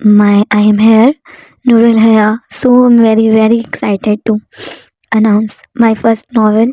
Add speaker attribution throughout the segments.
Speaker 1: I am here, Nurul Haya. So I'm very excited to announce my first novel.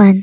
Speaker 1: 1।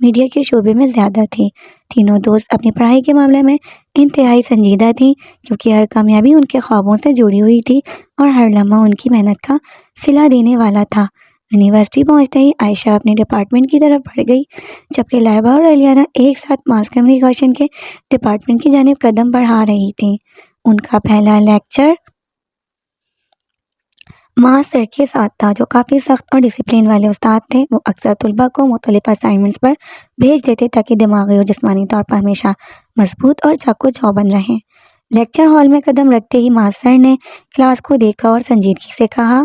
Speaker 1: Media کے شعبے میں زیادہ تھی۔ تینوں دوست اپنی پڑھائی کے معاملے میں انتہائی سنجیدہ تھیں، کیونکہ ہر کامیابی ان کے خوابوں سے جڑی ہوئی تھی اور ہر لمحہ ان کی محنت کا صلہ دینے والا تھا۔ یونیورسٹی پہنچتے ہی عائشہ اپنے ڈپارٹمنٹ کی طرف بڑھ گئی، جبکہ لائبہ اور الیانہ ایک ساتھ ماس کمیونیکیشن کے ڈپارٹمنٹ کی جانب قدم بڑھا رہی تھیں۔ ان کا پہلا لیکچر ماس سر کے ساتھ تھا، جو کافی سخت اور ڈسپلن والے استاد تھے۔ وہ اکثر طلباء کو مختلف اسائنمنٹس پر بھیج دیتے تاکہ دماغی اور جسمانی طور پر ہمیشہ مضبوط اور چاقو چوبند رہیں۔ لیکچر ہال میں قدم رکھتے ہی ماس سر نے کلاس کو دیکھا اور سنجیدگی سے کہا،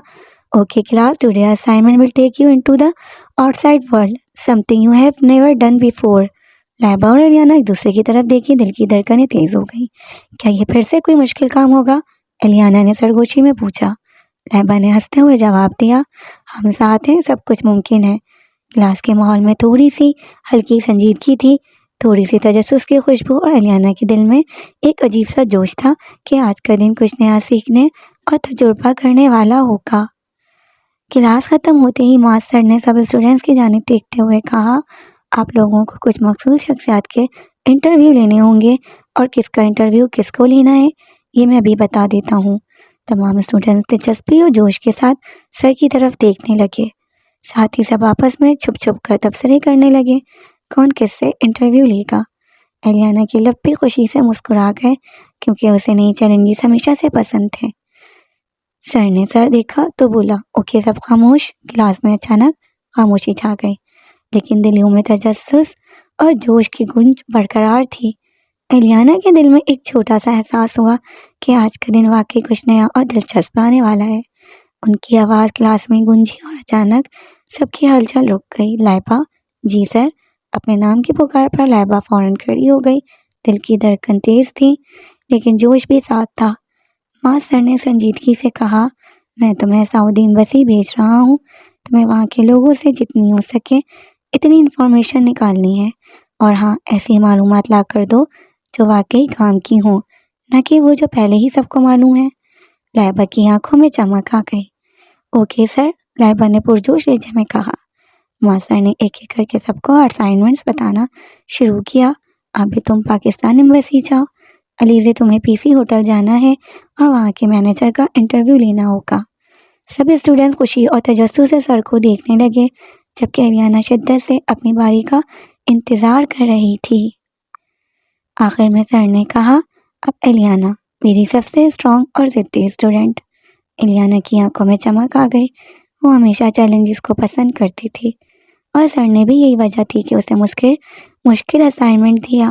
Speaker 1: okay class, today assignment will take you into the out side world, some thing you have never done before. Laiba اور الیانہ ایک دوسرے کی طرف دیکھی، دل کی دھڑکنیں تیز ہو گئیں۔ کیا یہ پھر سے کوئی مشکل کام ہوگا؟ الیانہ نے سرگوشی میں پوچھا۔ لائبہ نے ہنستے ہوئے جواب دیا، ہم ساتھ ہیں، سب کچھ ممکن ہے۔ کلاس کے ماحول میں تھوڑی سی ہلکی سنجیدگی تھی، تھوڑی سی تجسس کی خوشبو، اور الیانہ کے دل میں ایک عجیب سا جوش تھا کہ آج کا دن کچھ نیا سیکھنے اور تجربہ کرنے والا ہوگا۔ کلاس ختم ہوتے ہی ماس سر نے سب اسٹوڈنٹس کی جانب دیکھتے ہوئے کہا، آپ لوگوں کو کچھ مخصوص شخصیات کے انٹرویو لینے ہوں گے، اور کس کا انٹرویو کس کو لینا ہے یہ میں ابھی بتا دیتا ہوں۔ تمام اسٹوڈنٹس دلچسپی اور جوش کے ساتھ سر کی طرف دیکھنے لگے، ساتھ ہی سب آپس میں چھپ چھپ کر تبصرے کرنے لگے، کون کس سے انٹرویو لے گا۔ الیانہ کے لب بھی خوشی سے مسکرا گئے، کیونکہ اسے نئی چیلنجز ہمیشہ سے پسند تھے۔ سر نے سر دیکھا تو بولا، اوکے سب خاموش۔ کلاس میں اچانک خاموشی چھا گئی، لیکن دلوں میں تجسس اور جوش کی گونج برقرار تھی۔ الیانہ کے دل میں ایک چھوٹا سا احساس ہوا کہ آج کا دن واقعی کچھ نیا اور دلچسپ آنے والا ہے۔ ان کی آواز کلاس میں گونجی اور اچانک سب کی ہلچل رک گئی۔ لائبہ، جی سر۔ اپنے نام کی پکار پر لائبہ فوراً کھڑی ہو گئی، دل کی دھڑکن تیز تھی لیکن جوش بھی ساتھ تھا۔ ماس سر نے سنجیدگی سے کہا، میں تمہیں سعودی ایمبیسی بھیج رہا ہوں، تمہیں وہاں کے لوگوں سے جتنی ہو سکے اتنی انفارمیشن نکالنی ہے، اور ہاں ایسی معلومات لا کر دو جو واقعی کام کی ہوں، نہ کہ وہ جو پہلے ہی سب کو معلوم ہے۔ لائبہ کی آنکھوں میں چمک آ گئی۔ اوکے سر، لائبہ نے پرجوش لہجے میں کہا۔ ماسٹر نے ایک ایک کر کے سب کو اسائنمنٹس بتانا شروع کیا۔ ابھی تم پاکستان ایمبیسی جاؤ، علی سے تمہیں پی سی ہوٹل جانا ہے اور وہاں کے مینیجر کا انٹرویو لینا ہوگا۔ سب اسٹوڈنٹس خوشی اور تجسس سے سر کو دیکھنے لگے، جبکہ الیانہ شدت سے اپنی باری کا انتظار کر رہی تھی۔ آخر میں سر نے کہا، اب الیانہ، میری سب سے اسٹرانگ اور ضدی اسٹوڈنٹ۔ الیانہ کی آنکھوں میں چمک آ گئی، وہ ہمیشہ چیلنجز کو پسند کرتی تھی، اور سر نے بھی یہی وجہ تھی کہ اسے مشکل اسائنمنٹ دیا۔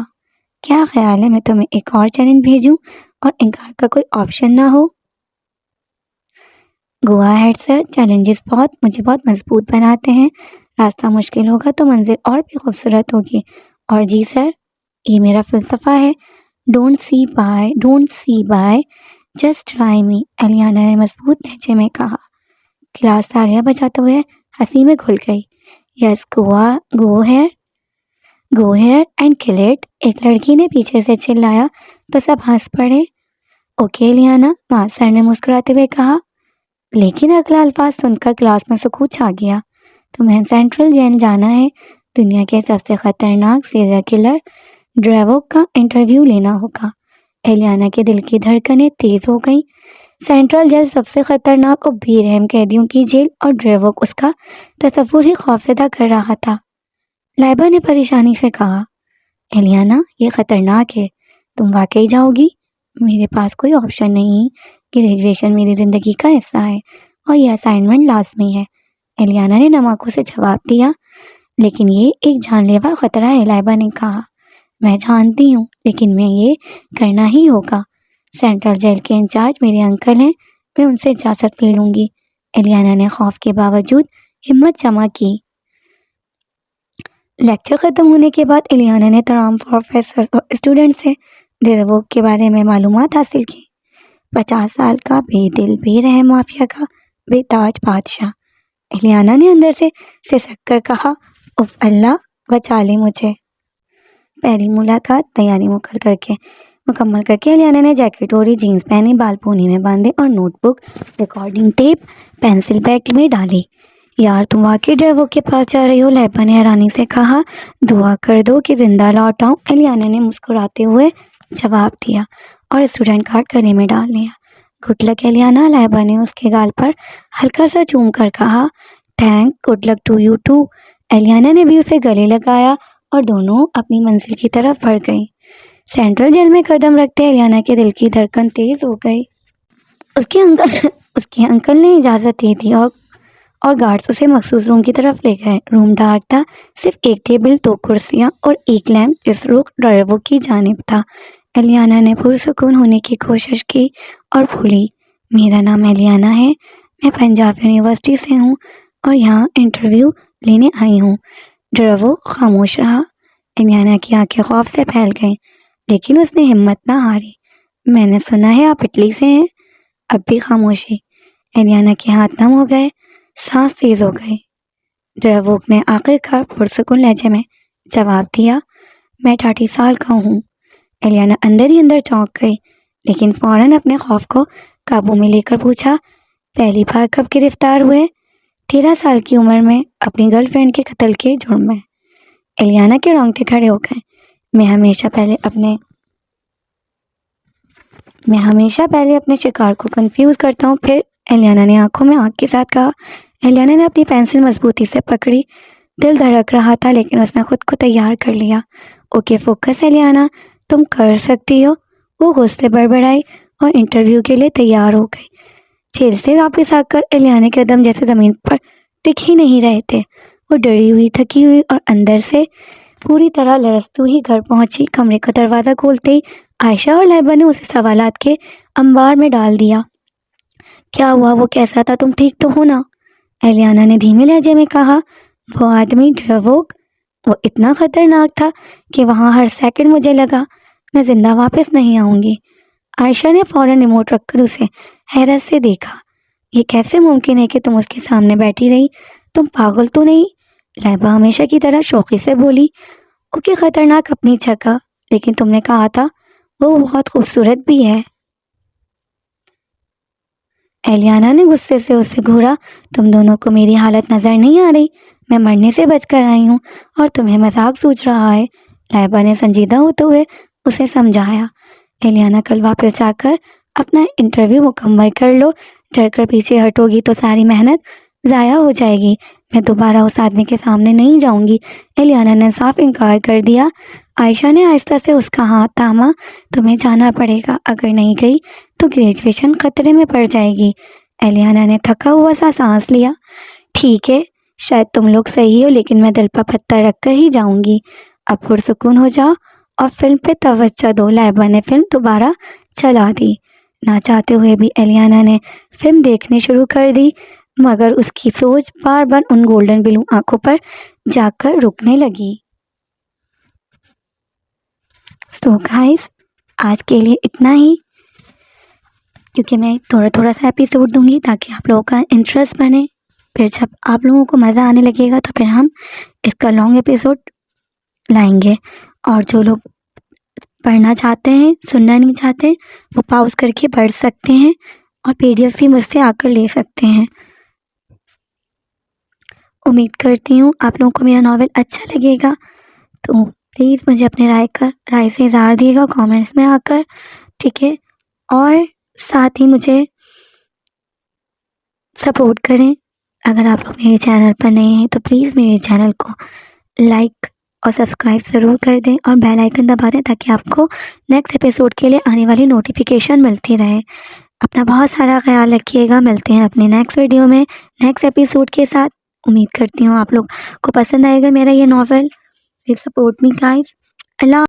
Speaker 1: کیا خیال ہے میں تمہیں ایک اور چیلنج بھیجوں اور انکار کا کوئی آپشن نہ ہو؟ گو اہیڈ سر، چیلنجز مجھے بہت مضبوط بناتے ہیں، راستہ مشکل ہوگا تو منزل اور بھی خوبصورت ہوگی، اور جی سر، یہ میرا فلسفہ ہے، don't see by just try me, Aliana نے مضبوط لہجے میں کہا۔ کلاس تالیاں بجاتے ہوئے ہنسی میں گھل گئی۔ یس، گو ہیئر اینڈ کل اٹ، ایک لڑکی نے پیچھے سے چلایا تو سب ہنس پڑے۔ اوکے الیانہ، ماسٹر نے مسکراتے ہوئے کہا، لیکن اگلا الفاظ سن کر کلاس میں سکوت چھا گیا۔ تمہیں سینٹرل جیل جانا ہے، دنیا کے سب سے خطرناک سیریل کلر ڈریوگ کا انٹرویو لینا ہوگا۔ الیانہ کے دل کی دھڑکنیں تیز ہو گئیں۔ سینٹرل جیل سب سے خطرناک اور بے رحم قیدیوں کی جیل، اور ڈریوگ اس کا تصور ہی خوفزدہ کر رہا تھا۔ لائبہ نے پریشانی سے کہا، الیانہ یہ خطرناک ہے، تم واقعی جاؤ گی؟ میرے پاس کوئی آپشن نہیں، گریجویشن میری زندگی کا حصہ ہے اور یہ اسائنمنٹ لازمی ہے، الیانہ نے نم آنکھوں سے جواب دیا۔ لیکن یہ ایک جان لیوا خطرہ ہے، لائبہ نے کہا۔ میں جانتی ہوں، لیکن میں یہ کرنا ہی ہوگا۔ سینٹرل جیل کے انچارج میرے انکل ہیں، میں ان سے اجازت لے لوں گی۔ الیانہ نے خوف کے باوجود ہمت جمع کی۔ لیکچر ختم ہونے کے بعد الیانہ نے تمام پروفیسر اور اسٹوڈنٹ سے ڈریوگ کے بارے میں معلومات حاصل کی۔ 50 سال کا بے دل بے رحم مافیا کا بے تاج بادشاہ۔ الیانہ نے اندر سے سسک کر کہا، اف اللہ بچا لے مجھے۔ پہلی ملاقات تیاری مکمل کر کے الیانہ نے جیکٹ اوڑھی، جینز پہنی، بال پونی میں باندھے اور note book, recording tape, pencil bag میں ڈالی۔ یار تم واقعی ڈرائیور کے پاس جا رہی ہو؟ لہبا نے حیرانی سے کہا۔ دعا کر دو کہ زندہ لوٹ آؤں، الیانا نے مسکراتے ہوئے جواب دیا اور اسٹوڈنٹ کارڈ گلے میں ڈال لیا۔ گڈ لک الیانا، لہبا نے اس کے گال پر ہلکا سا چوم کر کہا۔ Thank, good luck to you too, Aliana نے بھی اسے گلے لگایا اور دونوں اپنی منزل کی طرف بڑھ گئیں۔ سینٹرل جیل میں قدم رکھتے الیانا کے دل کی دھڑکن تیز ہو گئی۔ اس کے انکل نے اجازت دے دی اور گارڈز اسے مخصوص روم کی طرف لے گئے۔ روم ڈارک تھا، صرف ایک ٹیبل، 2 کرسیاں اور ایک لیمپ جس رخ ڈرائیور کی جانب تھا۔ الیانا نے پرسکون ہونے کی کوشش کی اور بولی، میرا نام الیانا ہے، میں پنجاب یونیورسٹی سے ہوں اور یہاں انٹرویو لینے آئی ہوں۔ ڈرائیور خاموش رہا۔ الیانا کی آنکھیں خوف سے پھیل گئیں، لیکن اس نے ہمت نہ ہاری۔ میں نے سنا ہے آپ اٹلی سے ہیں۔ اب بھی خاموشی۔ الیانا کے ہاتھ نم ہو گئے، سانس تیز ہو گئی۔ ڈرائیور نے آخر کار پرسکون لہجے میں جواب دیا، میں 38 سال کا ہوں۔ الیانا اندر ہی اندر چونک گئی، لیکن فوراً اپنے خوف کو قابو میں لے کر پوچھا، پہلی بار کب گرفتار ہوئے؟ 13 سال کی عمر میں، اپنی گرل فرینڈ کے قتل کے جرم میں۔ الیانا کے رونگٹے کھڑے ہو گئے۔ میں ہمیشہ پہلے اپنے شکار کو کنفیوز کرتا ہوں، پھر الیانا نے آنکھوں میں آنکھ کے ساتھ کہا۔ الیانا نے اپنی پینسل مضبوطی سے پکڑی۔ دل دھڑک رہا تھا، لیکن اس نے خود کو تیار کر لیا۔ اوکے فوکس الیانا، تم کر سکتی ہو۔ وہ غصے بڑبڑائی اور انٹرویو کے لیے تیار ہو گئی۔ جیل سے واپس آ کر الیانا کے قدم جیسے زمین پر ٹک ہی نہیں رہے تھے۔ وہ ڈری ہوئی، تھکی ہوئی اور اندر سے پوری طرح لرزتی ہوئی گھر پہنچی۔ کمرے کا دروازہ کھولتے ہی عائشہ اور لہبا نے اسے سوالات کے انبار میں ڈال دیا۔ کیا ہوا؟ وہ کیسا تھا؟ تم ٹھیک تو ہو نا؟ الیانا نے دھیمے لہجے میں کہا۔ وہ آدمی ڈرائیور، وہ اتنا خطرناک تھا کہ وہاں ہر سیکنڈ مجھے لگا میں زندہ واپس نہیں آؤں گی۔ عائشہ نے فوراً ریموٹ رکھ کر اسے حیرت سے دیکھا۔ یہ کیسے ممکن ہے کہ تم اس کے سامنے بیٹھی رہی؟ تم پاگل تو نہیں؟ لہبا ہمیشہ کی طرح شوقی سے بولی۔ اوکے خطرناک اپنی جگہ، لیکن تم نے کہا تھا وہ بہت خوبصورت بھی ہے۔ الیانا نے غصے سے اسے گھورا۔ تم دونوں کو میری حالت نظر نہیں آ رہی؟ میں مرنے سے بچ کر آئی ہوں اور تمہیں مذاق سوچ رہا ہے۔ لہبا نے سنجیدہ ہوتے ہوئے اسے سمجھایا۔ الیانا کل واپس جا کر اپنا انٹرویو مکمل کر لو، ڈر کر پیچھے ہٹو گی تو ساری محنت ضائع ہو جائے گی۔ میں دوبارہ اس آدمی کے سامنے نہیں جاؤں گی۔ الیانا نے صاف انکار کر دیا۔ عائشہ نے آہستہ سے اس کا ہاتھ تھاما۔ تمہیں جانا پڑے گا، اگر نہیں گئی تو گریجویشن خطرے میں پڑ جائے گی۔ الیانا نے تھکا ہوا سا سانس لیا۔ ٹھیک ہے، شاید تم لوگ صحیح ہو، لیکن میں دل پر پتھر رکھ کر ہی جاؤں گی۔ اب پرسکون ہو جاؤ اور فلم پہ توجہ دو۔ لہبا نے فلم دوبارہ چلا دی۔ نہ چاہتے ہوئے بھی الیانا نے فلم دیکھنی شروع کر دی، مگر اس کی سوچ بار بار ان گولڈن بلو آنکھوں پر جا کر رکنے لگی۔ سو گائز، آج کے لیے اتنا ہی، کیونکہ میں تھوڑا سا ایپیسوڈ دوں گی تاکہ آپ لوگوں کا انٹرسٹ بنے۔ پھر جب آپ لوگوں کو مزہ آنے لگے گا تو پھر ہم اس کا لانگ ایپیسوڈ لائیں گے۔ اور جو لوگ پڑھنا چاہتے ہیں، سننا نہیں چاہتے، وہ پاؤز کر کے پڑھ سکتے ہیں اور PDF بھی مجھ سے آ کر لے سکتے ہیں۔ امید کرتی ہوں آپ لوگوں کو میرا ناول اچھا لگے گا، تو پلیز مجھے اپنے رائے سے اظہار دیے گا کامنٹس میں آ کر، ٹھیک ہے؟ اور ساتھ ہی مجھے سپورٹ کریں۔ اگر آپ لوگ میرے چینل پر نئے ہیں تو پلیز میرے چینل کو لائک اور سبسکرائب ضرور کر دیں اور بیل آئیکن دبا دیں تاکہ آپ کو نیکسٹ ایپیسوڈ کے لیے آنے والی نوٹیفیکیشن ملتی رہے۔ اپنا بہت سارا خیال رکھیے گا۔ ملتے ہیں اپنے نیکسٹ ویڈیو میں نیکسٹ ایپیسوڈ کے ساتھ۔ امید کرتی ہوں آپ لوگ کو پسند آئے گا میرا یہ novel. Please support me guys. Allah